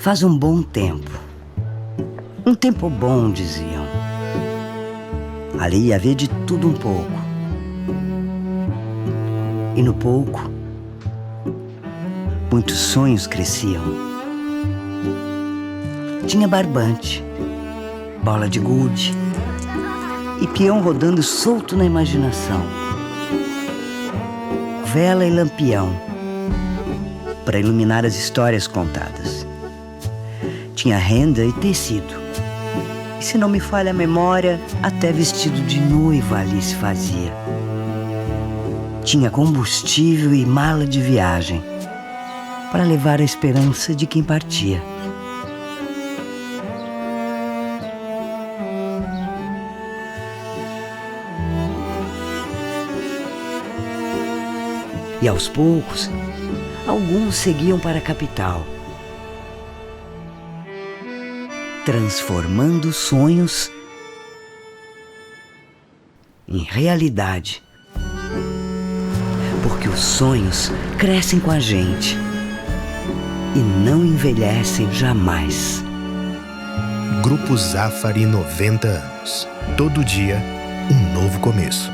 Faz um bom tempo. Um tempo bom, diziam. Ali ia haver de tudo um pouco. E no pouco, muitos sonhos cresciam. Tinha barbante, bola de gude e peão rodando solto na imaginação. Vela e lampião para iluminar as histórias contadas. Tinha renda e tecido. E se não me falha a memória, até vestido de noiva ali se fazia. Tinha combustível e mala de viagem para levar a esperança de quem partia. E aos poucos, alguns seguiam para a capital, transformando sonhos em realidade. Porque os sonhos crescem com a gente e não envelhecem jamais. Grupo Zafari, 90 anos. Todo dia, um novo começo.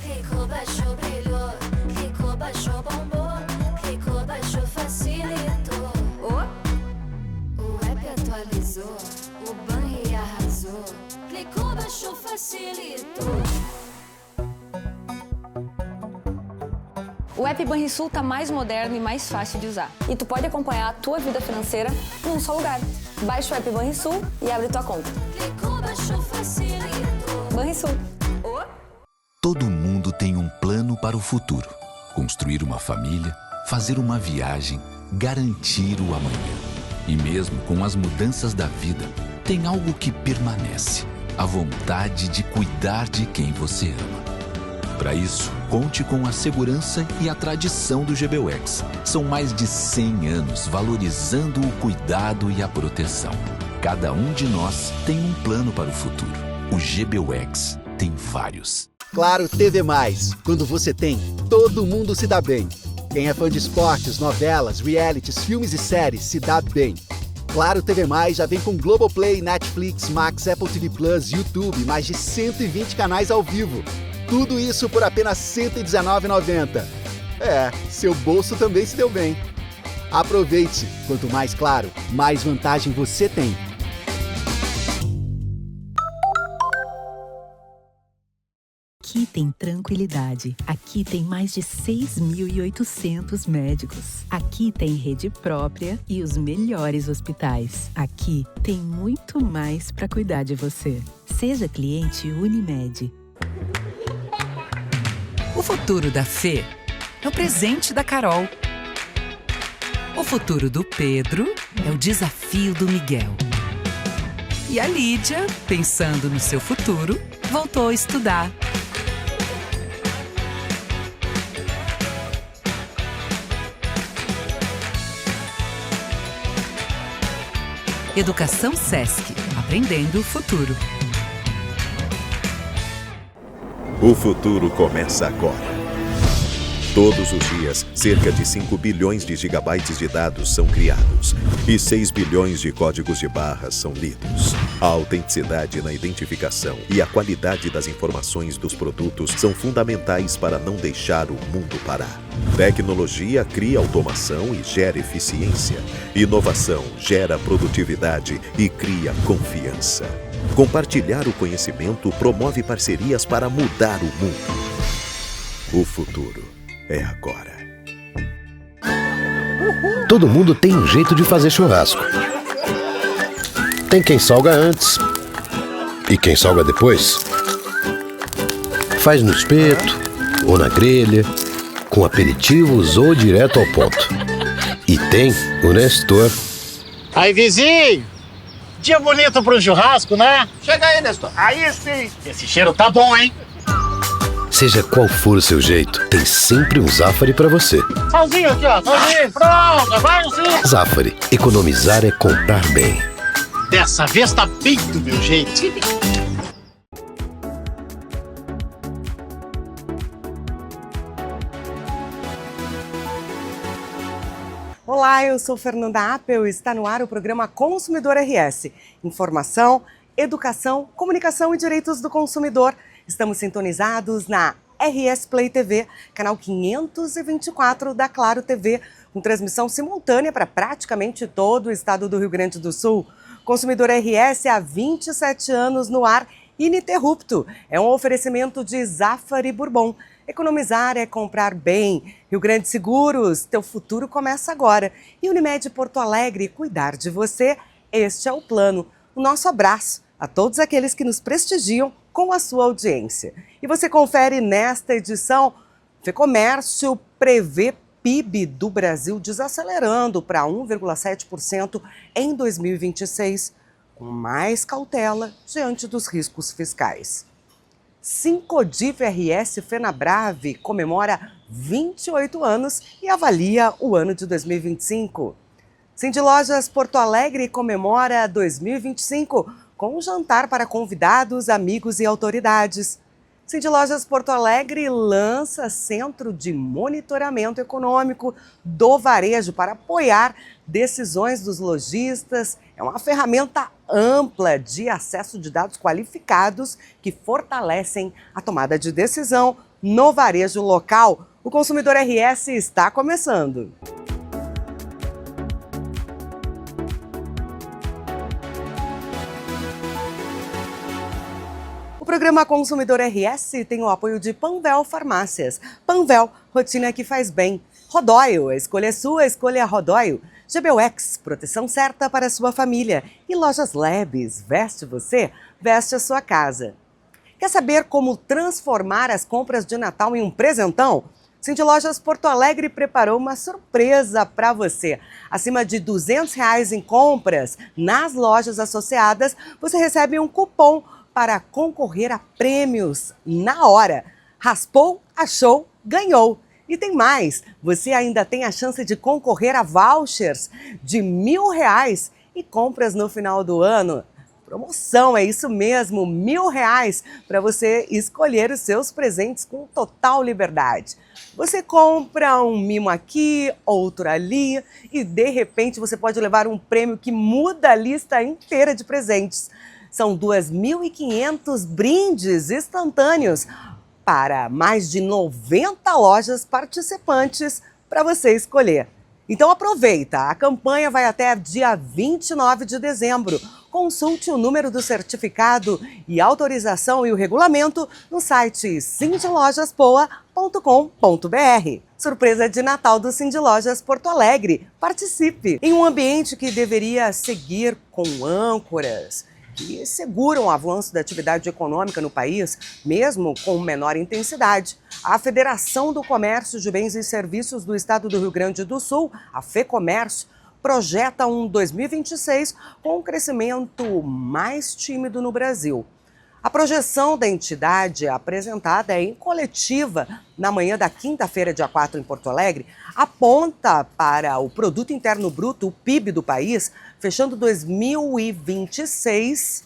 Clicou, baixou, brilhou. Clicou, baixou, bombou. Clicou, baixou, facilitou. O app atualizou. O Banri arrasou. Clicou, baixou, facilitou. O app Banrisul tá mais moderno e mais fácil de usar. E tu pode acompanhar a tua vida financeira num só lugar. Baixa o app Banrisul e abre tua conta. Clicou, baixou, facilitou. Banrisul. Todo mundo tem um plano para o futuro. Construir uma família, fazer uma viagem, garantir o amanhã. E mesmo com as mudanças da vida, tem algo que permanece: a vontade de cuidar de quem você ama. Para isso, conte com a segurança e a tradição do GBUX. São mais de 100 anos valorizando o cuidado e a proteção. Cada um de nós tem um plano para o futuro. O GBUX tem vários. Claro TV+. Quando você tem, todo mundo se dá bem. Quem é fã de esportes, novelas, realities, filmes e séries se dá bem. Claro TV+, já vem com Globoplay, Netflix, Max, Apple TV+, YouTube, mais de 120 canais ao vivo. Tudo isso por apenas R$ 119,90. Seu bolso também se deu bem. Aproveite! Quanto mais claro, mais vantagem você tem. Aqui tem tranquilidade. Aqui tem mais de 6.800 médicos. Aqui tem rede própria e os melhores hospitais. Aqui tem muito mais para cuidar de você. Seja cliente Unimed. O futuro da Fê é o presente da Carol. O futuro do Pedro é o desafio do Miguel. E a Lídia, pensando no seu futuro, voltou a estudar. Educação Sesc, aprendendo o futuro. O futuro começa agora. Todos os dias, cerca de 5 bilhões de gigabytes de dados são criados e 6 bilhões de códigos de barras são lidos. A autenticidade na identificação e a qualidade das informações dos produtos são fundamentais para não deixar o mundo parar. Tecnologia cria automação e gera eficiência. Inovação gera produtividade e cria confiança. Compartilhar o conhecimento promove parcerias para mudar o mundo. O futuro é agora. Todo mundo tem um jeito de fazer churrasco. Tem quem salga antes e quem salga depois. Faz no espeto ou na grelha, com aperitivos ou direto ao ponto. E tem o Nestor. Aí, vizinho! Dia bonito pro churrasco, né? Chega aí, Nestor. Aí sim. Esse cheiro tá bom, hein? Seja qual for o seu jeito, tem sempre um Zafari pra você. Salzinho aqui, ó. Salzinho. Pronto, vai sim. Zafari. Economizar é comprar bem. Dessa vez tá bem do meu jeito. Olá, eu sou Fernanda Appel e está no ar o programa Consumidor RS. Informação, educação, comunicação e direitos do consumidor. Estamos sintonizados na RS Play TV, canal 524 da Claro TV, com transmissão simultânea para praticamente todo o estado do Rio Grande do Sul. Consumidor RS há 27 anos no ar, ininterrupto. É um oferecimento de Zafari Bourbon. Economizar é comprar bem. Rio Grande Seguros, teu futuro começa agora. E Unimed Porto Alegre, cuidar de você, este é o plano. O nosso abraço a todos aqueles que nos prestigiam com a sua audiência. E você confere nesta edição, FEComércio prevê PIB do Brasil desacelerando para 1,7% em 2026, com mais cautela diante dos riscos fiscais. Sincodiv RS Fenabrave comemora 28 anos e avalia o ano de 2025. Cindy Lojas Porto Alegre comemora 2025 com um jantar para convidados, amigos e autoridades. Cindy Lojas Porto Alegre lança Centro de Monitoramento Econômico do Varejo para apoiar decisões dos lojistas. É uma ferramenta ampla de acesso de dados qualificados que fortalecem a tomada de decisão no varejo local. O Consumidor RS está começando. O programa Consumidor RS tem o apoio de Panvel Farmácias. Panvel, rotina que faz bem. Rodóio, a escolha é sua, a escolha é Rodóio. GBUX, proteção certa para a sua família. E Lojas Labs, veste você, veste a sua casa. Quer saber como transformar as compras de Natal em um presentão? Cindy Lojas Porto Alegre preparou uma surpresa para você. Acima de R$200 em compras nas lojas associadas, você recebe um cupom para concorrer a prêmios na hora. Raspou, achou, ganhou. E tem mais, você ainda tem a chance de concorrer a vouchers de R$1.000 e compras no final do ano. Promoção, é isso mesmo, R$1.000 para você escolher os seus presentes com total liberdade. Você compra um mimo aqui, outro ali e de repente você pode levar um prêmio que muda a lista inteira de presentes. São 2.500 brindes instantâneos para mais de 90 lojas participantes para você escolher. Então aproveita, a campanha vai até dia 29 de dezembro. Consulte o número do certificado e autorização e o regulamento no site cindylojaspoa.com.br. Surpresa de Natal do Cindy Lojas Porto Alegre. Participe em um ambiente que deveria seguir com âncoras que seguram o avanço da atividade econômica no país, mesmo com menor intensidade. A Federação do Comércio de Bens e Serviços do Estado do Rio Grande do Sul, a FEComércio, projeta um 2026 com um crescimento mais tímido no Brasil. A projeção da entidade, apresentada em coletiva na manhã da quinta-feira, dia 4, em Porto Alegre, aponta para o Produto Interno Bruto, o PIB do país, fechando 2026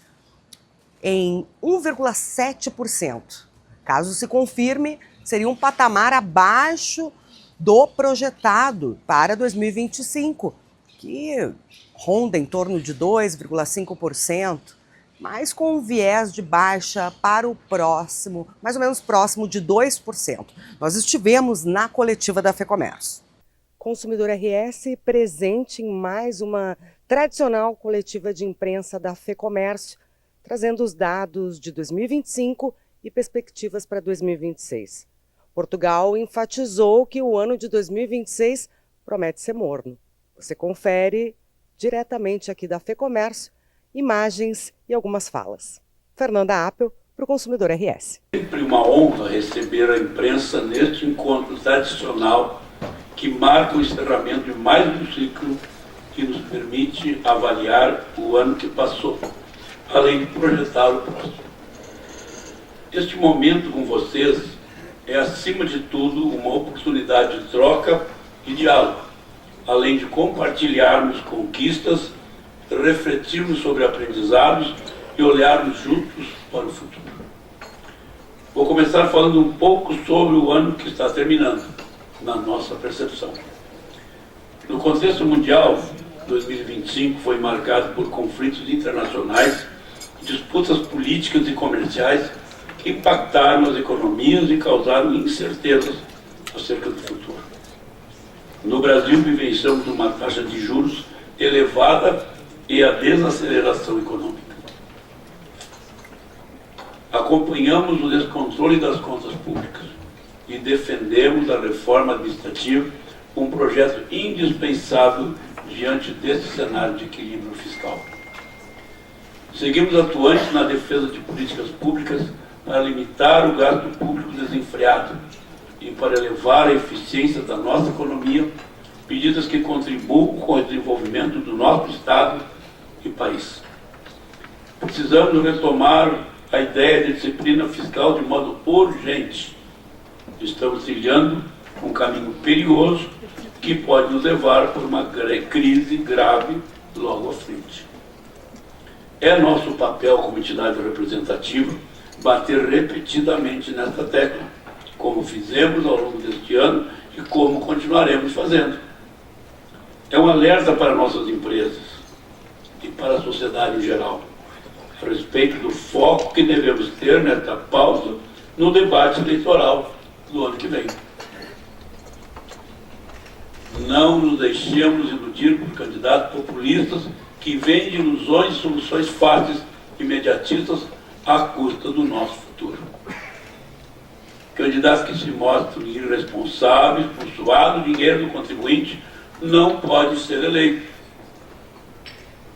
em 1,7%. Caso se confirme, seria um patamar abaixo do projetado para 2025, que ronda em torno de 2,5%. mas com um viés de baixa para o próximo, mais ou menos próximo de 2%. Nós estivemos na coletiva da FEComércio. Consumidor RS presente em mais uma tradicional coletiva de imprensa da FEComércio, trazendo os dados de 2025 e perspectivas para 2026. Portugal enfatizou que o ano de 2026 promete ser morno. Você confere diretamente aqui da FEComércio imagens e algumas falas. Fernanda Appel, para o Consumidor RS. Sempre uma honra receber a imprensa neste encontro tradicional que marca o encerramento de mais um ciclo que nos permite avaliar o ano que passou, além de projetar o próximo. Este momento com vocês é, acima de tudo, uma oportunidade de troca e diálogo, além de compartilharmos conquistas, refletirmos sobre aprendizados e olharmos juntos para o futuro. Vou começar falando um pouco sobre o ano que está terminando, na nossa percepção. No contexto mundial, 2025 foi marcado por conflitos internacionais, disputas políticas e comerciais que impactaram as economias e causaram incertezas acerca do futuro. No Brasil, vivenciamos uma taxa de juros elevada e a desaceleração econômica. Acompanhamos o descontrole das contas públicas e defendemos a reforma administrativa, um projeto indispensável diante desse cenário de equilíbrio fiscal. Seguimos atuantes na defesa de políticas públicas para limitar o gasto público desenfreado e para elevar a eficiência da nossa economia, medidas que contribuam com o desenvolvimento do nosso Estado e país. Precisamos retomar a ideia de disciplina fiscal de modo urgente. Estamos trilhando um caminho perigoso que pode nos levar por uma crise grave logo à frente. É nosso papel como entidade representativa bater repetidamente nesta tecla, como fizemos ao longo deste ano e como continuaremos fazendo. É um alerta para nossas empresas e para a sociedade em geral, a respeito do foco que devemos ter nesta pausa no debate eleitoral do ano que vem. Não nos deixemos iludir por candidatos populistas que vendem ilusões e soluções fáceis e imediatistas à custa do nosso futuro. Candidatos que se mostram irresponsáveis por suado dinheiro do contribuinte não podem ser eleitos.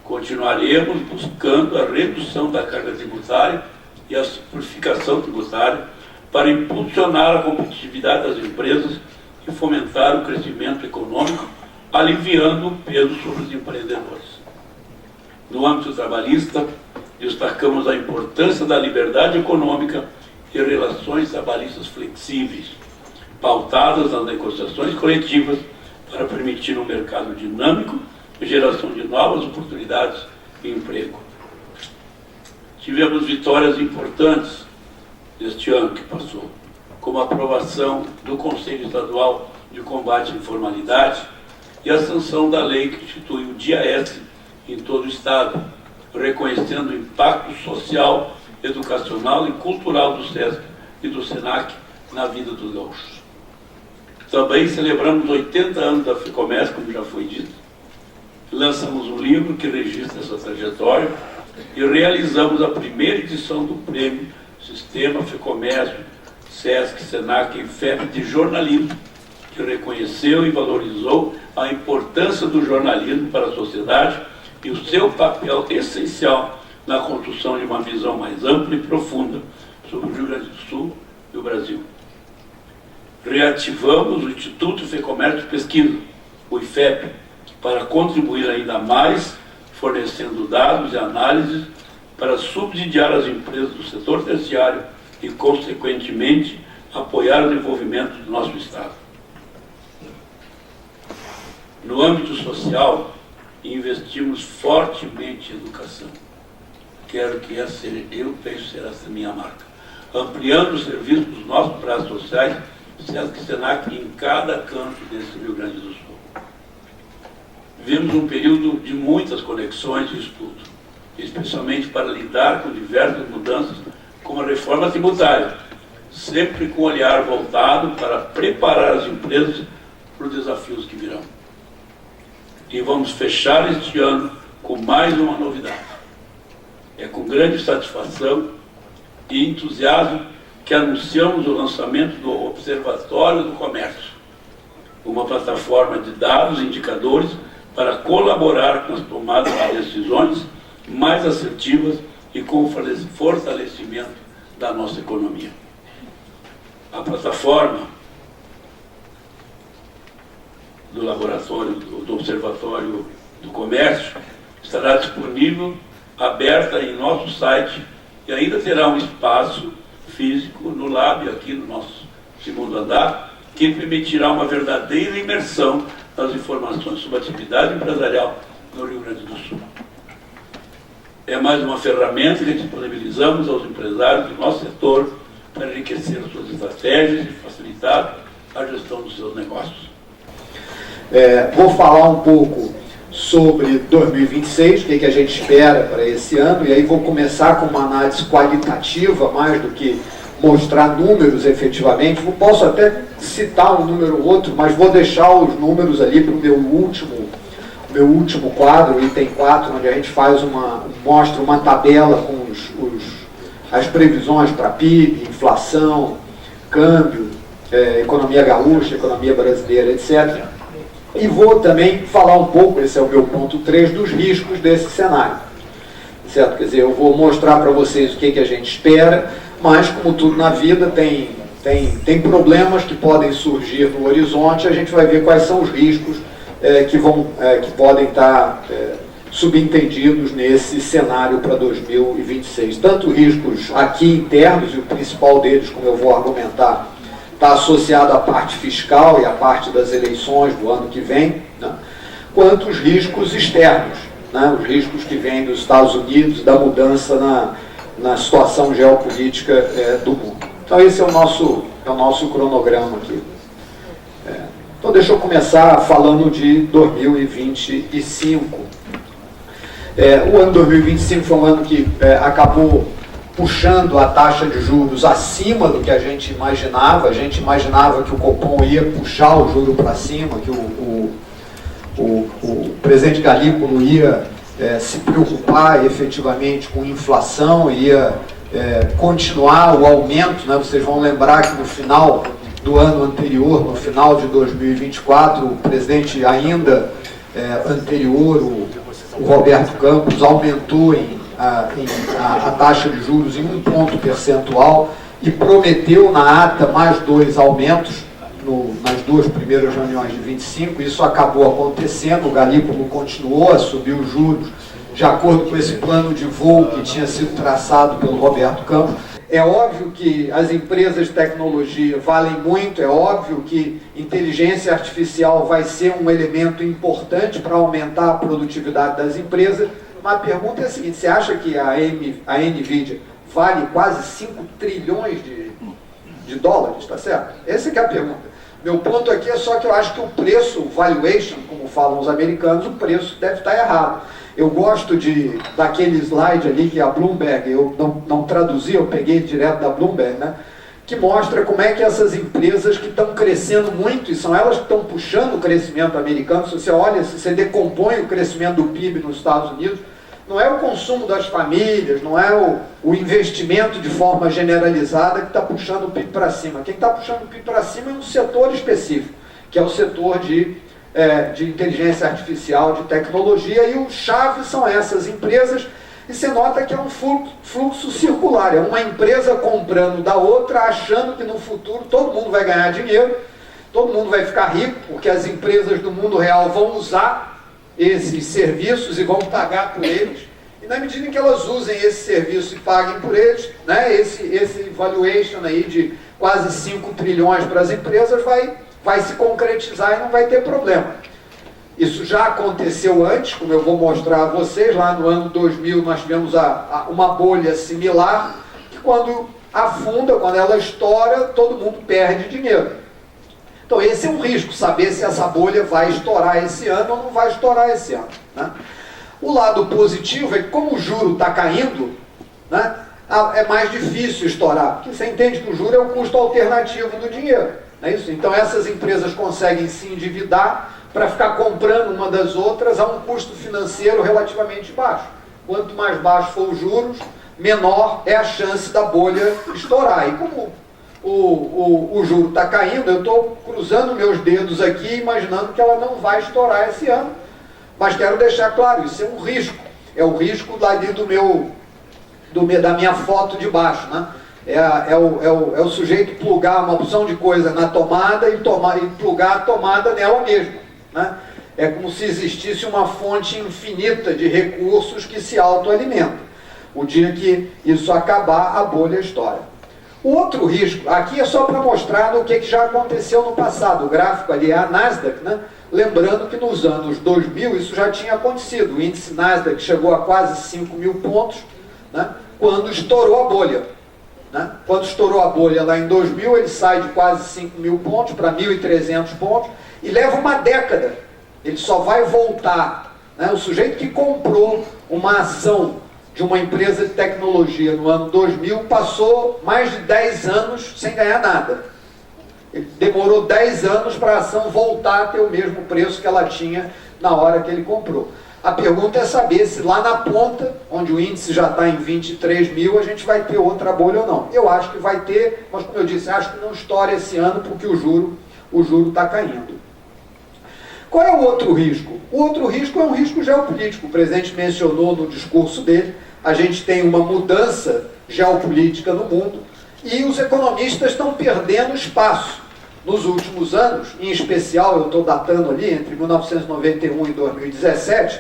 Continuaremos buscando a redução da carga tributária e a simplificação tributária para impulsionar a competitividade das empresas e fomentar o crescimento econômico, aliviando o peso sobre os empreendedores. No âmbito trabalhista, destacamos a importância da liberdade econômica e relações trabalhistas flexíveis, pautadas nas negociações coletivas para permitir um mercado dinâmico e geração de novas oportunidades e emprego. Tivemos vitórias importantes deste ano que passou, como a aprovação do Conselho Estadual de Combate à Informalidade e a sanção da lei que institui o Dia S em todo o Estado, reconhecendo o impacto social, educacional e cultural do SESC e do SENAC na vida dos gaúchos. Também celebramos 80 anos da FEComércio, como já foi dito. Lançamos um livro que registra essa trajetória e realizamos a primeira edição do prêmio Sistema FEComércio, SESC, SENAC e FEP de jornalismo, que reconheceu e valorizou a importância do jornalismo para a sociedade e o seu papel essencial na construção de uma visão mais ampla e profunda sobre o Rio Grande do Sul e o Brasil. Reativamos o Instituto FEComércio Pesquisa, o IFEP, para contribuir ainda mais, fornecendo dados e análises para subsidiar as empresas do setor terciário e, consequentemente, apoiar o desenvolvimento do nosso Estado. No âmbito social, investimos fortemente em educação. Eu penso ser essa minha marca. Ampliando os serviços dos nossos braços sociais, SESC e SENAC em cada canto desse Rio Grande do Sul. Vivemos um período de muitas conexões e estudo, especialmente para lidar com diversas mudanças, como a reforma tributária, sempre com o olhar voltado para preparar as empresas para os desafios que virão. E vamos fechar este ano com mais uma novidade. É com grande satisfação e entusiasmo que anunciamos o lançamento do Observatório do Comércio, uma plataforma de dados e indicadores para colaborar com as tomadas de decisões mais assertivas e com o fortalecimento da nossa economia. A plataforma do laboratório, do Observatório do Comércio, estará disponível, aberta em nosso site, e ainda terá um espaço físico no Lab, aqui no nosso segundo andar, que permitirá uma verdadeira imersão nas informações sobre a atividade empresarial no Rio Grande do Sul. É mais uma ferramenta que disponibilizamos aos empresários do nosso setor para enriquecer suas estratégias e facilitar a gestão dos seus negócios. Vou falar um pouco sobre 2026, o que a gente espera para esse ano, e aí vou começar com uma análise qualitativa, mais do que mostrar números efetivamente. Posso até citar um número ou outro, mas vou deixar os números ali para o meu último quadro, item 4, onde a gente mostra uma tabela com as previsões para PIB, inflação, câmbio, economia gaúcha, economia brasileira, etc. E vou também falar um pouco, esse é o meu ponto 3, dos riscos desse cenário. Certo? Quer dizer, eu vou mostrar para vocês o que a gente espera, mas como tudo na vida tem problemas que podem surgir no horizonte, a gente vai ver quais são os riscos que podem estar subentendidos nesse cenário para 2026. Tanto riscos aqui internos, e o principal deles, como eu vou argumentar, está associado à parte fiscal e à parte das eleições do ano que vem, né, quanto os riscos externos, né, os riscos que vêm dos Estados Unidos e da mudança na situação geopolítica do mundo. Então esse é o nosso cronograma aqui. Então deixa eu começar falando de 2025. O ano 2025 foi um ano que acabou puxando a taxa de juros acima do que a gente imaginava. A gente imaginava que o Copom ia puxar o juro para cima, que o presidente Galípolo ia se preocupar efetivamente com inflação, ia continuar o aumento, né? Vocês vão lembrar que no final do ano anterior, no final de 2024, o presidente ainda anterior, o Roberto Campos, aumentou a taxa de juros em 1 ponto percentual e prometeu na ata mais 2 aumentos nas 2 primeiras reuniões de 25. Isso acabou acontecendo, o Galípolo continuou a subir os juros de acordo com esse plano de voo que tinha sido traçado pelo Roberto Campos. É óbvio que as empresas de tecnologia valem muito, é óbvio que inteligência artificial vai ser um elemento importante para aumentar a produtividade das empresas, mas a pergunta é a seguinte: você acha que a NVIDIA vale quase 5 trilhões de dólares, tá certo? Essa que é a pergunta. Meu ponto aqui é só que eu acho que o preço, valuation, como falam os americanos, o preço deve estar errado. Eu gosto daquele slide ali que a Bloomberg, eu não traduzi, eu peguei direto da Bloomberg, né? Que mostra como é que essas empresas que estão crescendo muito, e são elas que estão puxando o crescimento americano. Se você olha, se você decompõe o crescimento do PIB nos Estados Unidos, não é o consumo das famílias, não é o investimento de forma generalizada que está puxando o PIB para cima. Quem está puxando o PIB para cima é um setor específico, que é o setor de inteligência artificial, de tecnologia, e o chave são essas empresas, e você nota que é um fluxo circular, é uma empresa comprando da outra, achando que no futuro todo mundo vai ganhar dinheiro, todo mundo vai ficar rico, porque as empresas do mundo real vão usar esses serviços e vão pagar por eles, e na medida em que elas usem esse serviço e paguem por eles, né, esse valuation aí de quase 5 trilhões para as empresas vai se concretizar e não vai ter problema. Isso já aconteceu antes, como eu vou mostrar a vocês. Lá no ano 2000 nós tivemos uma bolha similar, que quando afunda, quando ela estoura, todo mundo perde dinheiro. Então esse é um risco, saber se essa bolha vai estourar esse ano ou não vai estourar esse ano, né? O lado positivo é que, como o juro está caindo, né, é mais difícil estourar, porque você entende que o juro é o custo alternativo do dinheiro. Não é isso? Então essas empresas conseguem se endividar para ficar comprando uma das outras a um custo financeiro relativamente baixo. Quanto mais baixo for os juros, menor é a chance da bolha estourar. E como o juro está caindo, eu estou cruzando meus dedos aqui, imaginando que ela não vai estourar esse ano. Mas quero deixar claro, isso é um risco. É o risco dali da minha foto de baixo, né? É o sujeito plugar uma opção de coisa na tomada e plugar a tomada nela mesma, né? É como se existisse uma fonte infinita de recursos que se autoalimentam. O dia que isso acabar, a bolha estoura. O outro risco, aqui é só para mostrar o que já aconteceu no passado. O gráfico ali é a Nasdaq, né? Lembrando que nos anos 2000 isso já tinha acontecido. O índice Nasdaq chegou a quase 5 mil pontos, né, quando estourou a bolha. Né? Quando estourou a bolha lá em 2000, ele sai de quase 5 mil pontos para 1.300 pontos e leva uma década Ele só vai voltar, né? O sujeito que comprou uma ação de uma empresa de tecnologia no ano 2000 passou mais de 10 anos sem ganhar nada. Ele demorou 10 anos para a ação voltar a ter o mesmo preço que ela tinha na hora que ele comprou. A pergunta é saber se lá na ponta, onde o índice já está em 23 mil, a gente vai ter outra bolha ou não. Eu acho que vai ter, mas como eu disse, acho que não estoura esse ano porque o juro está caindo. Qual é o outro risco? O outro risco é um risco geopolítico. O presidente mencionou no discurso dele, a gente tem uma mudança geopolítica no mundo e os economistas estão perdendo espaço. Nos últimos anos, em especial, eu estou datando ali, entre 1991 e 2017,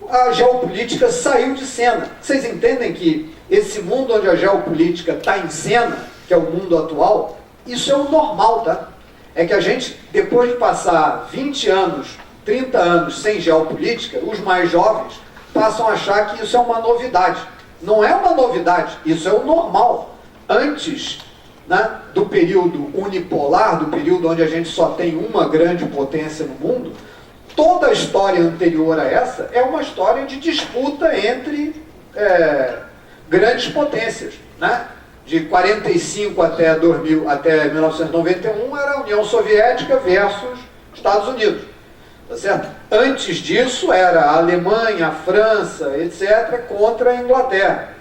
a geopolítica saiu de cena. Vocês entendem que esse mundo onde a geopolítica está em cena, que é o mundo atual, isso é o normal, tá? É que a gente, depois de passar 20 anos, 30 anos sem geopolítica, os mais jovens passam a achar que isso é uma novidade. Não é uma novidade, isso é o normal. Antes, né, do período unipolar, do período onde a gente só tem uma grande potência no mundo, toda a história anterior a essa é uma história de disputa entre grandes potências, né? De 45 até 1991 era a União Soviética versus Estados Unidos, tá certo? Antes disso era a Alemanha, a França, etc., contra a Inglaterra.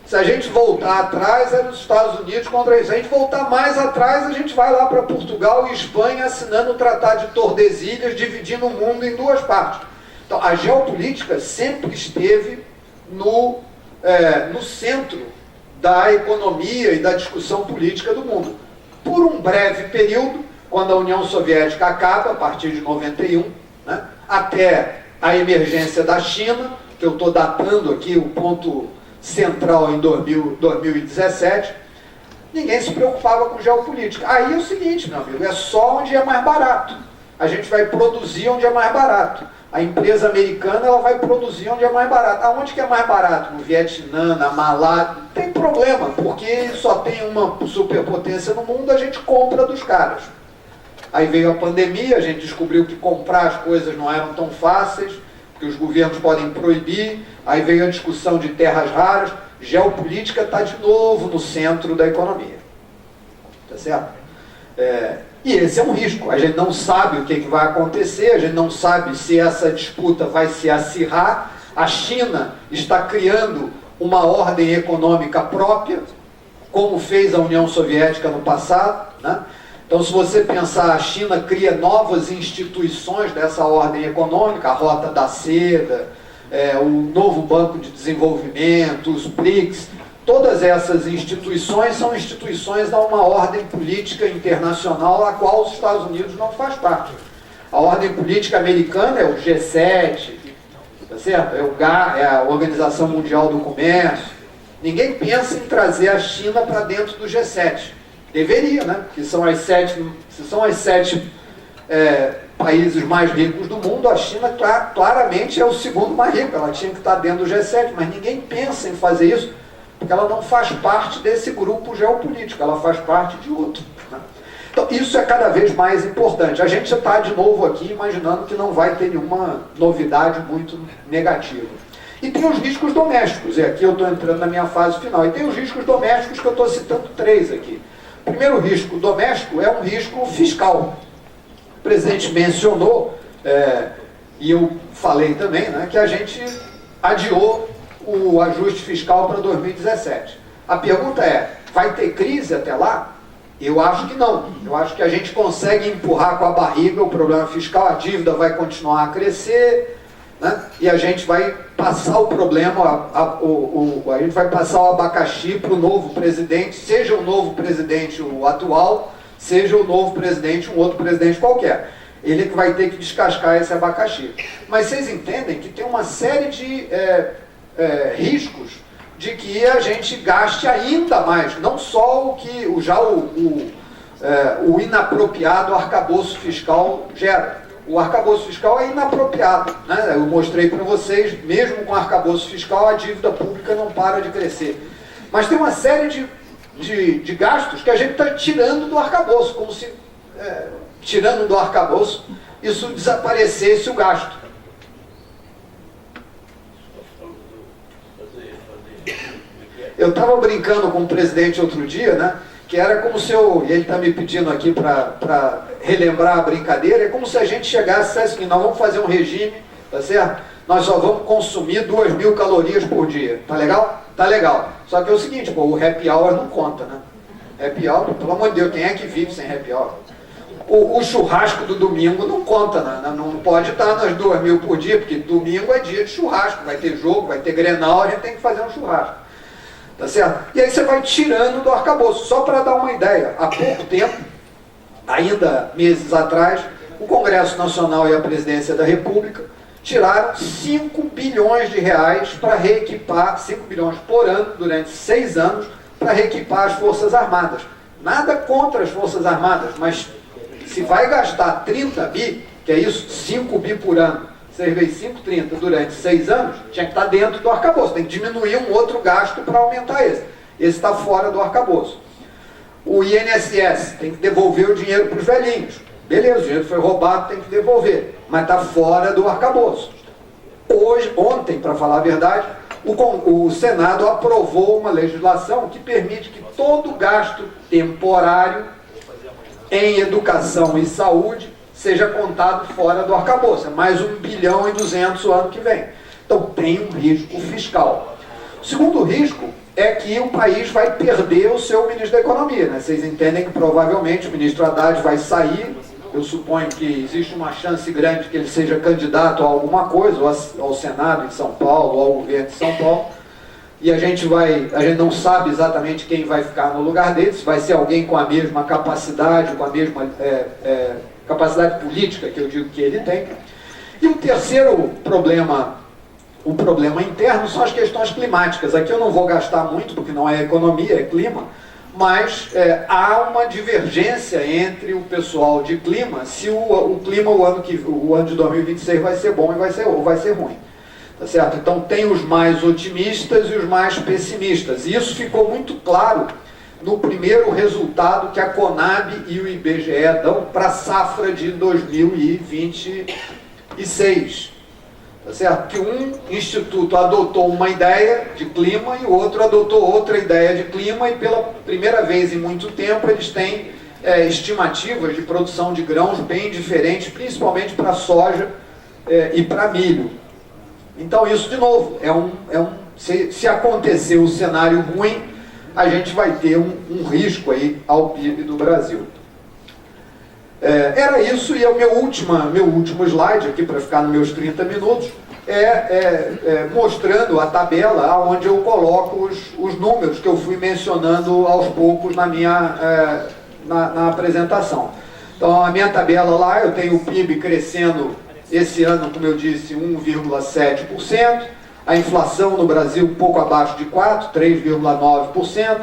Se a gente voltar atrás, era os Estados Unidos contra isso. Se a gente voltar mais atrás, a gente vai lá para Portugal e Espanha assinando o Tratado de Tordesilhas, dividindo o mundo em duas partes. Então, a geopolítica sempre esteve no centro da economia e da discussão política do mundo. Por um breve período, quando a União Soviética acaba, a partir de 91, né, até a emergência da China, que eu estou datando aqui o ponto central em 2017, ninguém se preocupava com geopolítica. Aí é o seguinte, meu amigo, é só onde é mais barato. A gente vai produzir onde é mais barato. A empresa americana ela vai produzir onde é mais barato. Aonde que é mais barato? No Vietnã, na Malásia? Não tem problema, porque só tem uma superpotência no mundo, a gente compra dos caras. Aí veio a pandemia, a gente descobriu que comprar as coisas não eram tão fáceis, que os governos podem proibir, aí veio a discussão de terras raras, geopolítica está de novo no centro da economia. Tá certo? E esse é um risco, a gente não sabe o que vai acontecer, a gente não sabe se essa disputa vai se acirrar, a China está criando uma ordem econômica própria, como fez a União Soviética no passado, né? Então, se você pensar, a China cria novas instituições dessa ordem econômica, a Rota da Seda, o novo Banco de Desenvolvimento, os BRICS, todas essas instituições são instituições de uma ordem política internacional a qual os Estados Unidos não faz parte. A ordem política americana é o G7, tá certo? É a Organização Mundial do Comércio. Ninguém pensa em trazer a China para dentro do G7. Deveria, né? Porque são as sete países mais ricos do mundo, a China claramente é o segundo mais rico, ela tinha que estar dentro do G7, mas ninguém pensa em fazer isso, porque ela não faz parte desse grupo geopolítico, ela faz parte de outro. Né? Então isso é cada vez mais importante. A gente está de novo aqui imaginando que não vai ter nenhuma novidade muito negativa. E tem os riscos domésticos, e aqui eu estou entrando na minha fase final, e tem os riscos domésticos que eu estou citando 3 aqui. O primeiro risco doméstico é um risco fiscal. O presidente mencionou, e eu falei também, né, que a gente adiou o ajuste fiscal para 2017. A pergunta é, vai ter crise até lá? Eu acho que não. Eu acho que a gente consegue empurrar com a barriga o problema fiscal, a dívida vai continuar a crescer, né, e a gente vai passar o problema, a gente vai passar o abacaxi para o novo presidente, seja o novo presidente o atual, seja o novo presidente um outro presidente qualquer. Ele que vai ter que descascar esse abacaxi. Mas vocês entendem que tem uma série de riscos de que a gente gaste ainda mais, não só o que o inapropriado arcabouço fiscal gera. O arcabouço fiscal é inapropriado, né? Eu mostrei para vocês, mesmo com arcabouço fiscal, a dívida pública não para de crescer. Mas tem uma série de gastos que a gente está tirando do arcabouço, como se tirando do arcabouço isso desaparecesse o gasto. Eu estava brincando com o presidente outro dia, né? Que era como se eu, e ele está me pedindo aqui para relembrar a brincadeira, é como se a gente chegasse e dissesse assim, nós vamos fazer um regime, tá certo? Nós só vamos consumir 2.000 calorias por dia, tá legal? Tá legal. Só que é o seguinte, pô, o happy hour não conta, né? Happy hour, pelo amor de Deus, quem é que vive sem happy hour? O churrasco do domingo não conta, né? Não pode estar nas 2.000 por dia, porque domingo é dia de churrasco, vai ter jogo, vai ter Grenal, a gente tem que fazer um churrasco. Tá certo? E aí você vai tirando do arcabouço. Só para dar uma ideia, há pouco tempo, ainda meses atrás, o Congresso Nacional e a Presidência da República tiraram 5 bilhões de reais para reequipar, 5 bilhões por ano, durante 6 anos, para reequipar as Forças Armadas. Nada contra as Forças Armadas, mas se vai gastar 30 bi, que é isso, 5 bi por ano, 6 vezes 5, 30, durante 6 anos, tinha que estar dentro do arcabouço. Tem que diminuir um outro gasto para aumentar esse. Esse está fora do arcabouço. O INSS tem que devolver o dinheiro para os velhinhos. Beleza, o dinheiro foi roubado, tem que devolver. Mas está fora do arcabouço. Ontem, para falar a verdade, o Senado aprovou uma legislação que permite que todo gasto temporário em educação e saúde seja contado fora do arcabouço. É mais 1 bilhão e 200 o ano que vem. Então tem um risco fiscal. O segundo risco é que o país vai perder o seu ministro da Economia, né? Vocês entendem que provavelmente o ministro Haddad vai sair. Eu suponho que existe uma chance grande que ele seja candidato a alguma coisa, ou ao Senado de São Paulo, ou ao governo de São Paulo. E a gente não sabe exatamente quem vai ficar no lugar dele, se vai ser alguém com a mesma capacidade, com a mesma capacidade política que eu digo que ele tem. E o terceiro problema, o problema interno, são as questões climáticas. Aqui eu não vou gastar muito, porque não é economia, é clima, mas há uma divergência entre o pessoal de clima, se o clima, o ano de 2026 vai ser bom ou vai ser ruim. Tá certo? Então tem os mais otimistas e os mais pessimistas. E isso ficou muito claro no primeiro resultado que a Conab e o IBGE dão para a safra de 2026. Tá certo? Que um instituto adotou uma ideia de clima e o outro adotou outra ideia de clima, e pela primeira vez em muito tempo eles têm estimativas de produção de grãos bem diferentes, principalmente para soja e para milho. Então isso, de novo, se acontecer o cenário ruim, a gente vai ter um risco aí ao PIB do Brasil. Era isso, e é o meu último slide aqui, para ficar nos meus 30 minutos, mostrando a tabela onde eu coloco os números que eu fui mencionando aos poucos na minha na apresentação. Então, a minha tabela lá, eu tenho o PIB crescendo esse ano, como eu disse, 1,7%, a inflação no Brasil um pouco abaixo de 4%, 3,9%,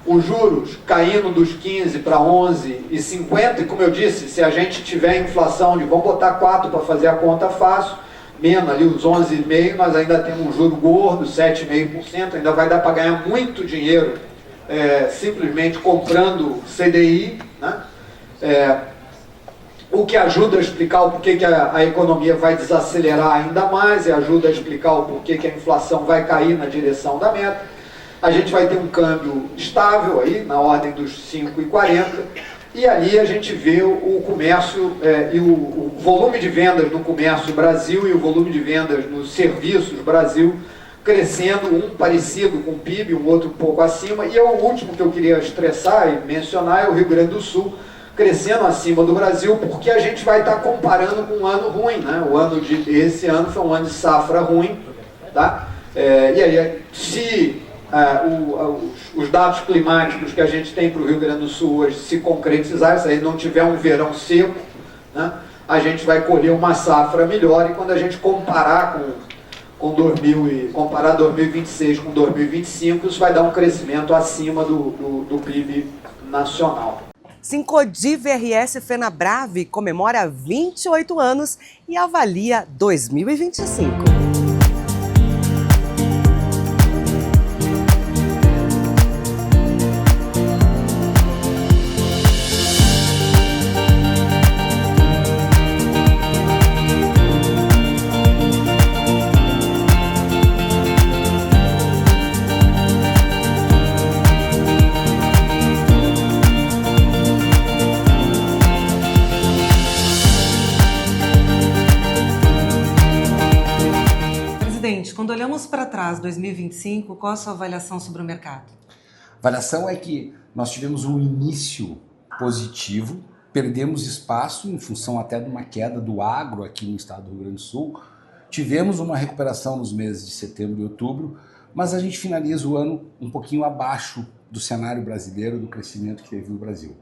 os juros caindo dos 15% para 11,50%, e como eu disse, se a gente tiver inflação de, vamos botar 4% para fazer a conta fácil, menos ali os 11,5%, nós ainda temos um juro gordo, 7,5%, ainda vai dar para ganhar muito dinheiro simplesmente comprando CDI, né? O que ajuda a explicar o porquê que a economia vai desacelerar ainda mais, e ajuda a explicar o porquê que a inflação vai cair na direção da meta. A gente vai ter um câmbio estável aí, na ordem dos 5,40, e ali a gente vê o comércio e o volume de vendas no comércio Brasil e o volume de vendas nos serviços Brasil crescendo, um parecido com o PIB, um outro um pouco acima, e o último que eu queria estressar e mencionar é o Rio Grande do Sul, crescendo acima do Brasil, porque a gente vai estar comparando com um ano ruim, né? Esse ano foi um ano de safra ruim, tá? E aí, se os dados climáticos que a gente tem para o Rio Grande do Sul hoje se concretizar, se aí não tiver um verão seco, né, a gente vai colher uma safra melhor, e quando a gente comparar comparar 2026 com 2025, isso vai dar um crescimento acima do PIB nacional. Sincodiv RS Fenabrave comemora 28 anos e avalia 2025. olhamos para trás, 2025, qual a sua avaliação sobre o mercado? A avaliação é que nós tivemos um início positivo, perdemos espaço em função até de uma queda do agro aqui no estado do Rio Grande do Sul, tivemos uma recuperação nos meses de setembro e outubro, mas a gente finaliza o ano um pouquinho abaixo do cenário brasileiro, do crescimento que teve no Brasil.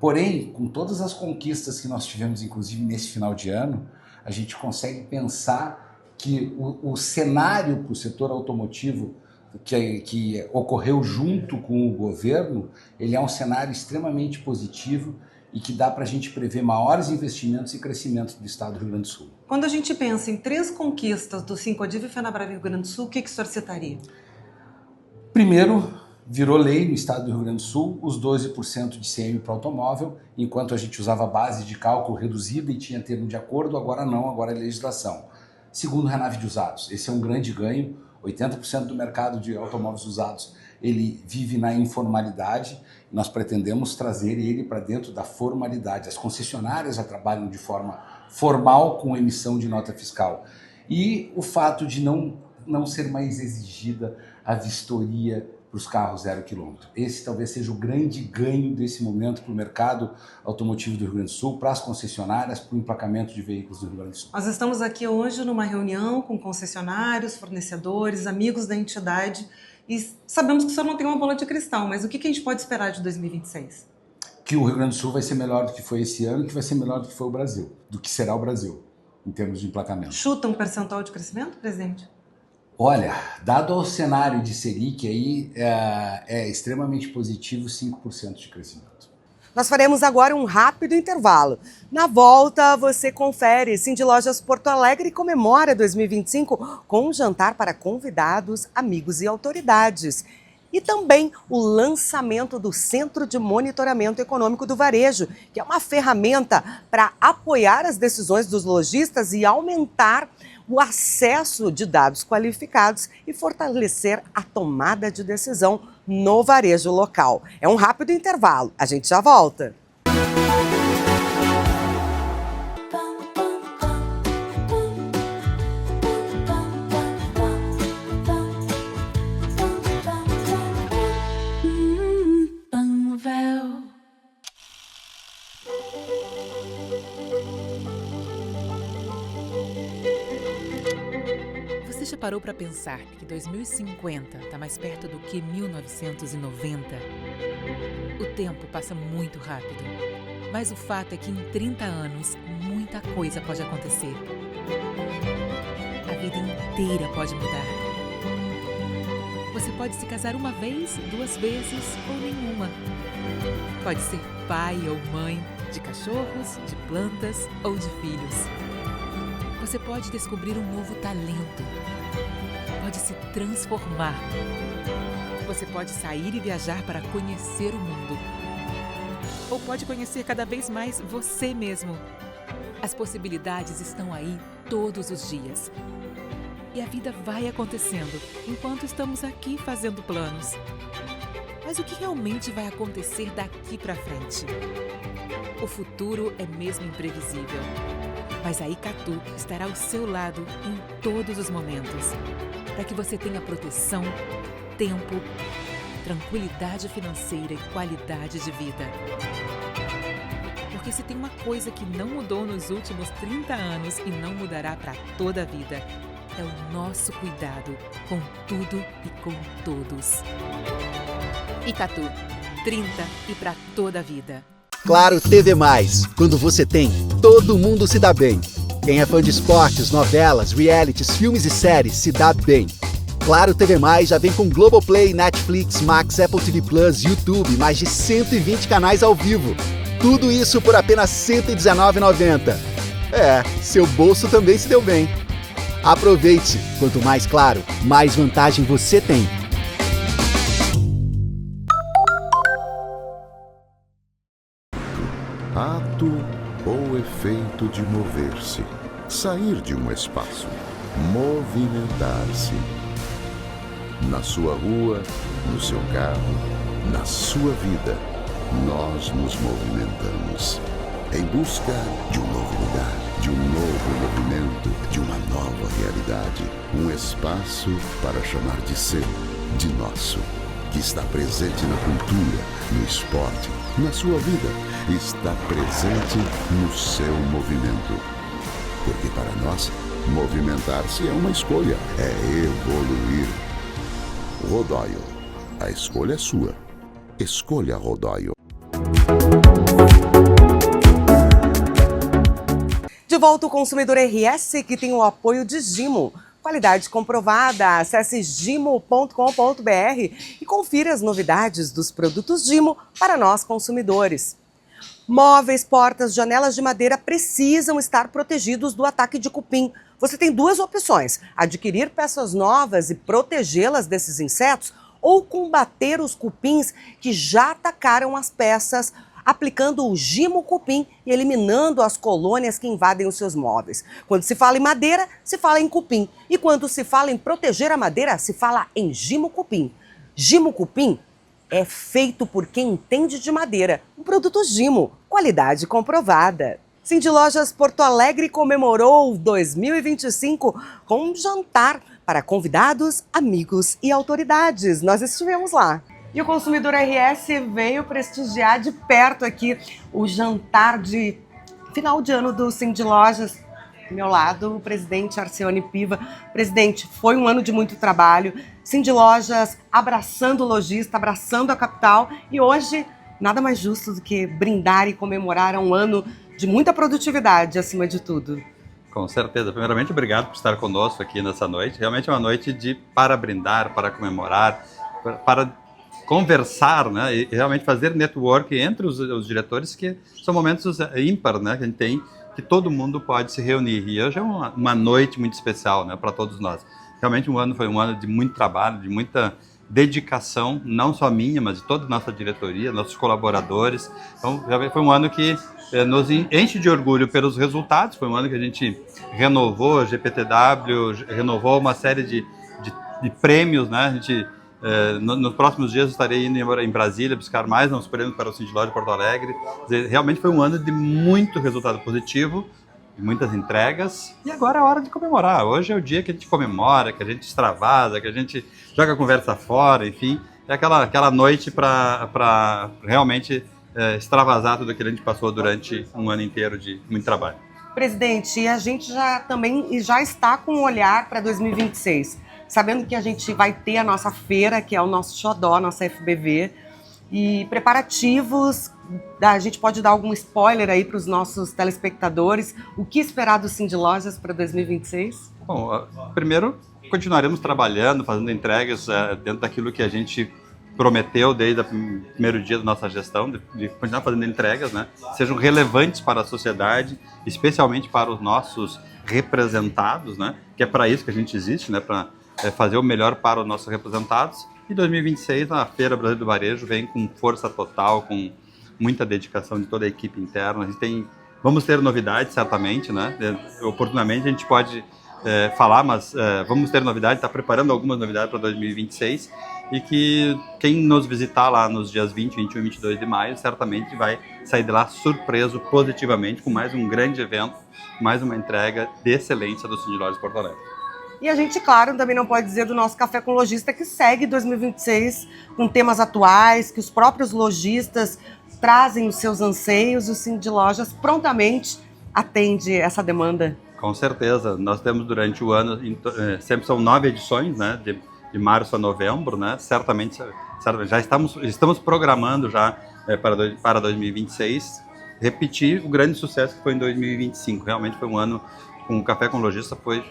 Porém, com todas as conquistas que nós tivemos, inclusive nesse final de ano, a gente consegue pensar que o cenário para o setor automotivo que ocorreu junto com o governo, ele é um cenário extremamente positivo e que dá para a gente prever maiores investimentos e crescimento do estado do Rio Grande do Sul. Quando a gente pensa em 3 conquistas do Sincodiv e Fenabrave Rio Grande do Sul, o que o senhor citaria? Primeiro, virou lei no estado do Rio Grande do Sul os 12% de ICM para automóvel, enquanto a gente usava base de cálculo reduzida e tinha termo de acordo, agora não, agora é legislação. Segundo, Renave de usados. Esse é um grande ganho. 80% do mercado de automóveis usados ele vive na informalidade. Nós pretendemos trazer ele para dentro da formalidade. As concessionárias já trabalham de forma formal com emissão de nota fiscal. E o fato de não ser mais exigida a vistoria para os carros 0 km. Esse talvez seja o grande ganho desse momento para o mercado automotivo do Rio Grande do Sul, para as concessionárias, para o emplacamento de veículos do Rio Grande do Sul. Nós estamos aqui hoje numa reunião com concessionários, fornecedores, amigos da entidade e sabemos que o senhor não tem uma bola de cristal, mas o que a gente pode esperar de 2026? Que o Rio Grande do Sul vai ser melhor do que foi esse ano, que vai ser melhor do que foi o Brasil, do que será o Brasil, em termos de emplacamento. Chuta um percentual de crescimento, presidente? Olha, dado o cenário de Selic aí, é extremamente positivo 5% de crescimento. Nós faremos agora um rápido intervalo. Na volta, você confere Cindy Lojas Porto Alegre comemora 2025 com um jantar para convidados, amigos e autoridades. E também o lançamento do Centro de Monitoramento Econômico do Varejo, que é uma ferramenta para apoiar as decisões dos lojistas e aumentar o acesso de dados qualificados e fortalecer a tomada de decisão no varejo local. É um rápido intervalo, a gente já volta. Você já parou para pensar que 2050 está mais perto do que 1990? O tempo passa muito rápido, mas o fato é que em 30 anos muita coisa pode acontecer. A vida inteira pode mudar. Você pode se casar uma vez, 2 vezes ou nenhuma. Pode ser pai ou mãe de cachorros, de plantas ou de filhos. Você pode descobrir um novo talento. Pode se transformar. Você pode sair e viajar para conhecer o mundo. Ou pode conhecer cada vez mais você mesmo. As possibilidades estão aí todos os dias. E a vida vai acontecendo enquanto estamos aqui fazendo planos. Mas o que realmente vai acontecer daqui para frente? O futuro é mesmo imprevisível. Mas a Icatu estará ao seu lado em todos os momentos, para que você tenha proteção, tempo, tranquilidade financeira e qualidade de vida. Porque se tem uma coisa que não mudou nos últimos 30 anos e não mudará para toda a vida, é o nosso cuidado com tudo e com todos. Icatu, 30 e para toda a vida. Claro TV+, quando você tem, todo mundo se dá bem. Quem é fã de esportes, novelas, realities, filmes e séries se dá bem. Claro TV+, já vem com Globoplay, Netflix, Max, Apple TV+, YouTube, mais de 120 canais ao vivo. Tudo isso por apenas R$ 119,90. Seu bolso também se deu bem. Aproveite! Quanto mais claro, mais vantagem você tem. Ato ou efeito de mover-se, sair de um espaço, movimentar-se. Na sua rua, no seu carro, na sua vida, nós nos movimentamos. em busca de um novo lugar, de um novo movimento, de uma nova realidade. Um espaço para chamar de seu, de nosso, que está presente na cultura, no esporte, na sua vida, está presente no seu movimento. Porque para nós, movimentar-se é uma escolha, é evoluir. Rodóio, a escolha é sua. Escolha Rodóio. De volta o Consumidor RS, que tem o apoio de Gimo. Qualidade comprovada. Acesse gimo.com.br e confira as novidades dos produtos Gimo para nós consumidores. Móveis, portas, janelas de madeira precisam estar protegidos do ataque de cupim. Você tem duas opções: adquirir peças novas e protegê-las desses insetos ou combater os cupins que já atacaram as peças, aplicando o Gimo Cupim e eliminando as colônias que invadem os seus móveis. Quando se fala em madeira, se fala em cupim. E quando se fala em proteger a madeira, se fala em Gimo Cupim. Gimo Cupim é feito por quem entende de madeira. Um produto Gimo, qualidade comprovada. Cindy Lojas Porto Alegre comemorou 2025 com um jantar para convidados, amigos e autoridades. Nós estivemos lá. E o Consumidor RS veio prestigiar de perto aqui o jantar de final de ano do Cindy Lojas. Ao meu lado, o presidente Arcione Piva. Presidente, foi um ano de muito trabalho. Cindy Lojas abraçando o lojista, abraçando a capital. E hoje, nada mais justo do que brindar e comemorar um ano de muita produtividade, acima de tudo. Com certeza. Primeiramente, obrigado por estar conosco aqui nessa noite. Realmente é uma noite para brindar, para comemorar, para conversar, né? E realmente fazer network entre os diretores, que são momentos ímpar, né? Que a gente tem, que todo mundo pode se reunir. E hoje é uma noite muito especial, né? Para todos nós. Realmente foi um ano de muito trabalho, de muita dedicação, não só minha, mas de toda a nossa diretoria, nossos colaboradores. Então, foi um ano que nos enche de orgulho pelos resultados. Foi um ano que a gente renovou a GPTW, renovou uma série de prêmios, né? A gente, nos próximos dias, eu estarei indo em Brasília buscar mais uns prêmios para o Cindy Lojas Porto Alegre. Realmente foi um ano de muito resultado positivo, de muitas entregas, e agora é hora de comemorar. Hoje é o dia que a gente comemora, que a gente extravasa, que a gente joga a conversa fora, enfim. É aquela noite para realmente extravasar tudo aquilo que a gente passou durante um ano inteiro de muito trabalho. Presidente, a gente já está com um olhar para 2026, sabendo que a gente vai ter a nossa feira, que é o nosso xodó, nossa FBV, e preparativos. A gente pode dar algum spoiler aí para os nossos telespectadores? O que esperar do Cindy Lojas para 2026? Bom, primeiro, continuaremos trabalhando, fazendo entregas dentro daquilo que a gente prometeu desde o primeiro dia da nossa gestão, de continuar fazendo entregas, né? Sejam relevantes para a sociedade, especialmente para os nossos representados, né? Que é para isso que a gente existe, né? Para fazer o melhor para os nossos representados. E 2026, a Feira Brasil do Varejo vem com força total, com muita dedicação de toda a equipe interna. Vamos ter novidades, certamente, né? Oportunamente a gente pode falar, mas vamos ter novidades, está preparando algumas novidades para 2026, e que quem nos visitar lá nos dias 20, 21 e 22 de maio, certamente vai sair de lá surpreso positivamente com mais um grande evento, mais uma entrega de excelência do Cindy Lojas Porto Alegre. E a gente, claro, também não pode dizer do nosso Café com Lojista, que segue 2026 com temas atuais, que os próprios lojistas trazem os seus anseios, e o Cindy Lojas prontamente atende essa demanda. Com certeza. Nós temos durante o ano, sempre são 9 edições, né, de março a novembro, né, certamente já estamos programando já para 2026, repetir o grande sucesso que foi em 2025. Realmente foi um ano com o Café com Lojista, foi